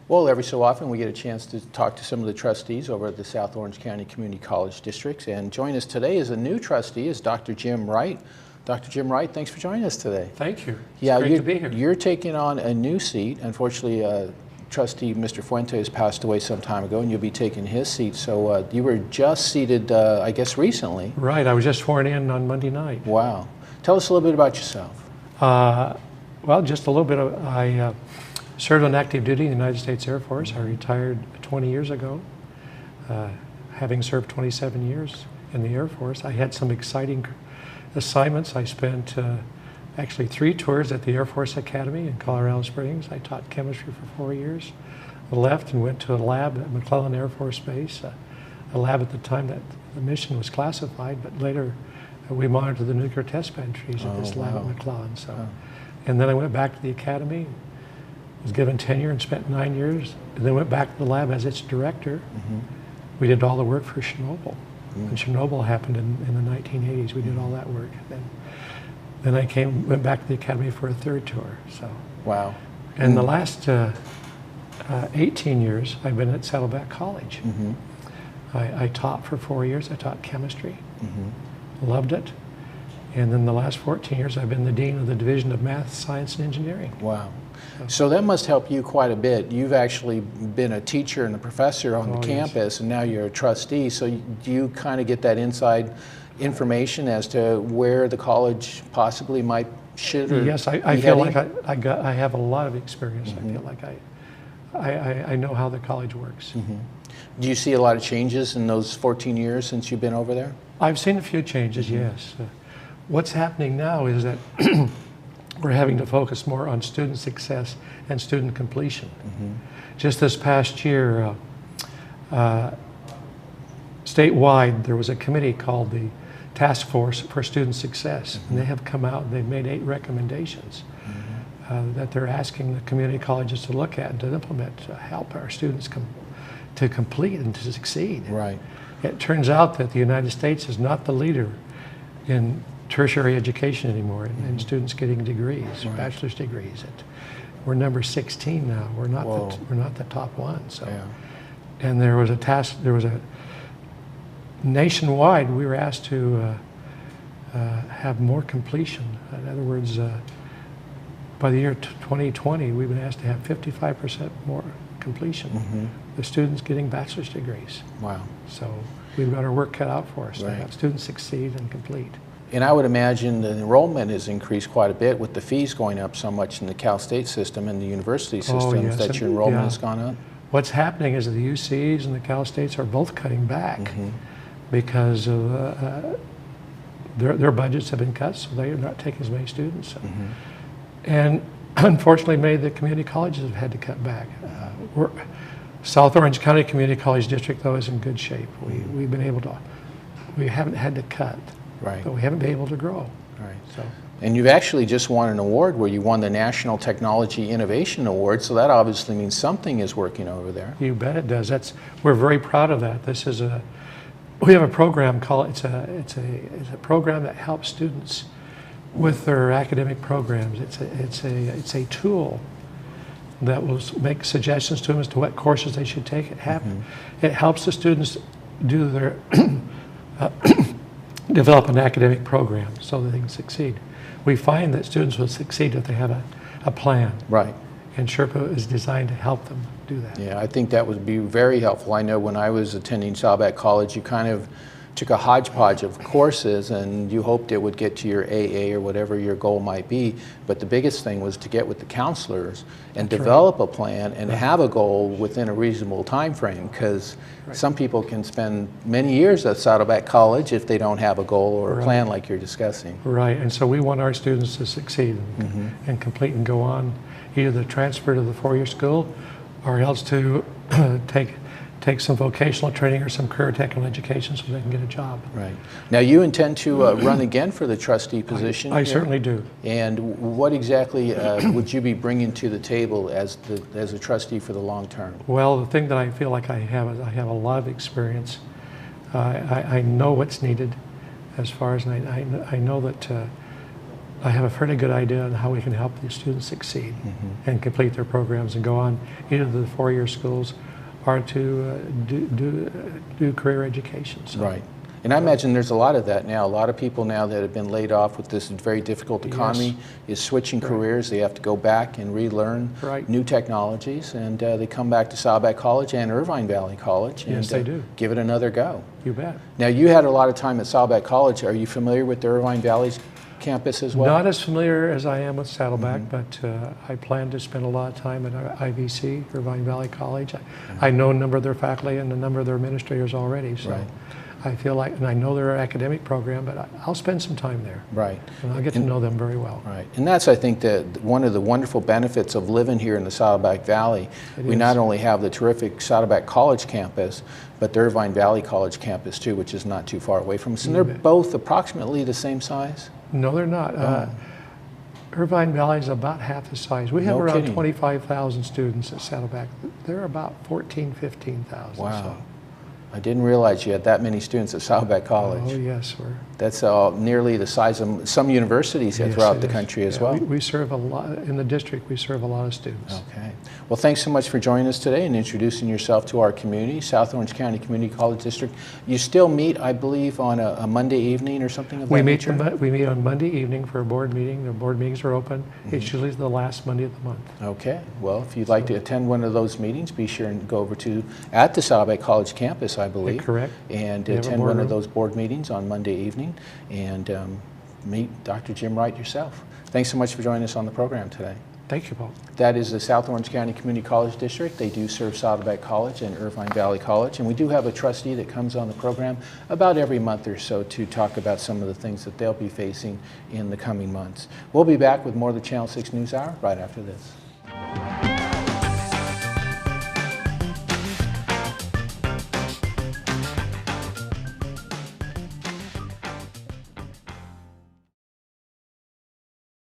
Well, every so often we get a chance to talk to some of the trustees over at the South Orange County Community College Districts, and join us today as a new trustee is Dr. Jim Wright. Dr. Jim Wright, thanks for joining us today. Thank you. It's great to be here. You're taking on a new seat. Unfortunately, Trustee Mr. Fuentes passed away some time ago, and you'll be taking his seat. So you were just seated, I guess, recently. Right. I was just sworn in on Monday night. Wow. Tell us a little bit about yourself. Well, just a little bit. I served on active duty in the United States Air Force. I retired 20 years ago, having served 27 years in the Air Force. I had some exciting assignments. I spent actually 3 tours at the Air Force Academy in Colorado Springs. I taught chemistry for 4 years. I left and went to a lab at McClellan Air Force Base, a lab at the time that the mission was classified, but later we monitored the nuclear test batteries at this lab at McClellan. So, and then I went back to the academy, was given tenure and spent 9 years, and then went back to the lab as its director. We did all the work for Chernobyl. When Chernobyl happened in the 1980s, we did all that work. Then I went back to the academy for a 3rd tour. So, wow. And the last 18 years, I've been at Saddleback College. I taught for 4 years. I taught chemistry. Loved it. And then the last 14 years, I've been the dean of the Division of Math, Science, and Engineering. Wow. So that must help you quite a bit. You've actually been a teacher and a professor on the campus, and now you're a trustee. So do you kind of get that inside information as to where the college possibly should or yes, I feel like I have a lot of experience. I feel like I know how the college works. Do you see a lot of changes in those 14 years since you've been over there? I've seen a few changes, yes. What's happening now is that we're having to focus more on student success and student completion. Just this past year, statewide, there was a committee called the Task Force for Student Success, and they have come out and they've made 8 recommendations that they're asking the community colleges to look at and to implement to help our students to complete and to succeed. Right. It turns out that the United States is not the leader in tertiary education anymore, and students getting degrees, bachelor's degrees. We're number 16 now. We're not the top one. So, and there was a nationwide. We were asked to have more completion. In other words, by the year 2020, we've been asked to have 55% more completion. The students getting bachelor's degrees. Wow. So we've got our work cut out for us to have students succeed and complete. And I would imagine the enrollment has increased quite a bit with the fees going up so much in the Cal State system and the university systems that your enrollment has gone up. What's happening is the UCs and the Cal States are both cutting back because of their budgets have been cut, so they're not taking as many students. And unfortunately, many of the community colleges have had to cut back. South Orange County Community College District, though, is in good shape. We've been able to, we haven't had to cut. Right. But we haven't been able to grow. Right. So. And you've actually just won an award where you won the National Technology Innovation Award, so that obviously means something is working over there. You bet it does. We're very proud of that. We have a program called, it's a program that helps students with their academic programs. It's a tool that will make suggestions to them as to what courses they should take. It helps the students do their develop an academic program so that they can succeed. We find that students will succeed if they have a plan. Right. And Sherpa is designed to help them do that. Yeah, I think that would be very helpful. I know when I was attending Saddleback College, you kind of took a hodgepodge of courses and you hoped it would get to your AA or whatever your goal might be, but the biggest thing was to get with the counselors and develop a plan and have a goal within a reasonable time frame, because some people can spend many years at Saddleback College if they don't have a goal or a plan like you're discussing. Right, and so we want our students to succeed and complete and go on either the transfer to the 4-year school or else to take some vocational training or some career technical education so they can get a job. Right. Now you intend to run again for the trustee position? I certainly do. And what exactly would you be bringing to the table as a trustee for the long term? Well, the thing that I feel like I have is I have a lot of experience. I know what's needed as far as, I know that I have a fairly good idea on how we can help the students succeed and complete their programs and go on either to the four-year schools or to do career education. So. Right. And I imagine there's a lot of that now. A lot of people now that have been laid off with this very difficult economy is switching careers. They have to go back and relearn new technologies, and they come back to Saddleback College and Irvine Valley College and they do. Give it another go. You bet. Now, you had a lot of time at Saddleback College. Are you familiar with the Irvine Valley campus as well? Not as familiar as I am with Saddleback, but I plan to spend a lot of time at IVC, Irvine Valley College. I know a number of their faculty and a number of their administrators already, so I feel like, and I know their academic program, but I'll spend some time there. Right. And I'll get to know them very well. Right. And that's, I think, one of the wonderful benefits of living here in the Saddleback Valley. We not only have the terrific Saddleback College campus, but the Irvine Valley College campus too, which is not too far away from us. And they're both approximately the same size? No, they're not. Irvine Valley is about half the size. We have around 25,000 students at Saddleback. They're about 14,000, 15,000. Wow. So. I didn't realize you had that many students at Saddleback College. Oh, yes. That's nearly the size of some universities throughout the country as well. We serve a lot, in the district, we serve a lot of students. Okay. Well, thanks so much for joining us today and introducing yourself to our community, South Orange County Community College District. You still meet, I believe, on a Monday evening or something of that nature? We meet on Monday evening for a board meeting. The board meetings are open. It's usually the last Monday of the month. Okay. Well, if you'd like to attend one of those meetings, be sure and go over at the Saddleback College campus, I believe. Correct. And attend one of those board meetings on Monday evening and meet Dr. Jim Wright yourself. Thanks so much for joining us on the program today. Thank you, Paul. That is the South Orange County Community College District. They do serve Saddleback College and Irvine Valley College. And we do have a trustee that comes on the program about every month or so to talk about some of the things that they'll be facing in the coming months. We'll be back with more of the Channel 6 News Hour right after this.